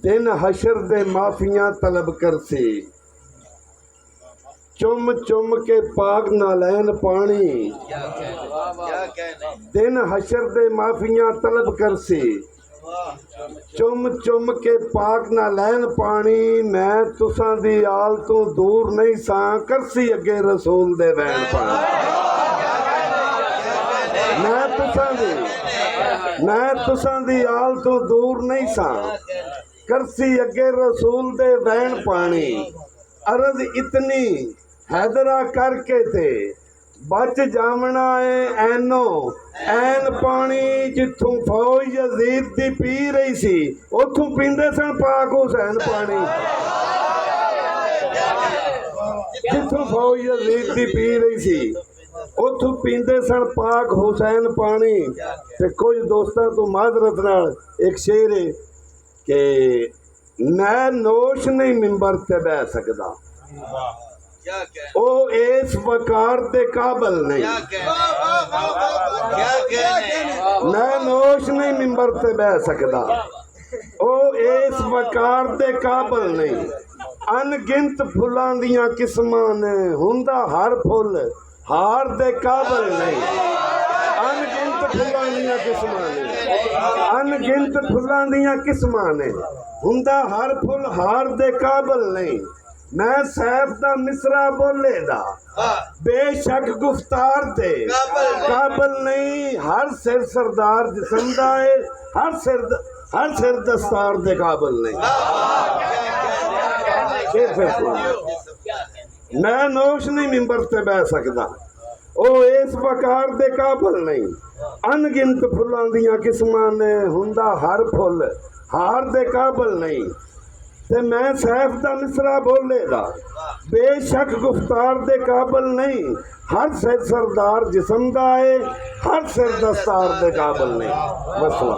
दिन हशर दे माफिया तलब करसी, चुम चुम के पाक नालैन पानी। दिन हशर दे माफिया तलब करसी, चुम चुम के पाक नालैन पानी। मैं तुसां दी आल तो दूर नहीं सा, करसी अगे रसूल दे वैन पानी। मैं तुसां दी आल तो दूर नहीं सा, करसी अगे रसूल दे वैन पानी। अर्ज इतनी हैदरा करके थे, बच जावना है ऐनो ऐन पानी। जिथों फौज यजीद दी पी रही सी, उथों पींदे सन पाक हुसैन पानी। जिथों फौज यजीद दी पी रही सी, उथों पींदे सन पाक हुसैन पानी। ते कुछ दोस्तों तो माजरत नाल एक शेर है कि मैं नोश नहीं मिंबर ते बह सकदा, ओ इस वकार दे काबल नहीं। मैं नोश नहीं मिंबर ते बह सकदा, ओ इस वकार दे काबल नहीं। अनगिनत फुलां दियां किस्मां ने, हुंदा हर फुल हार दे काबल नहीं। अनगिनत फुलां दियां किस्मां ने, अनगिनत फुलां दियां किस्मां ने, हुंदा हर फुल हार दे काबल नहीं। मैं सैफ दा मिसरा बोले दा, बेशक गुफ्तार दे काबल नहीं। हर सिर सरदार जिस्म दा है, हर सिर दस्तार दे काबल नहीं। मैं नोश नहीं मिंबर ते बह सकदा, ओ इस वकार दे काबल नहीं। अनगिनत फुलां दियां किस्मां ने, हुंदा हर फुल हार दे काबल नहीं। ते मैं सैफ दा मिसरा बोले दा, बेशक गुफ्तार दे काबल नहीं। हर सिर सरदार जिस्म दा है, हर सिर दस्तार दे काबल नहीं। मसला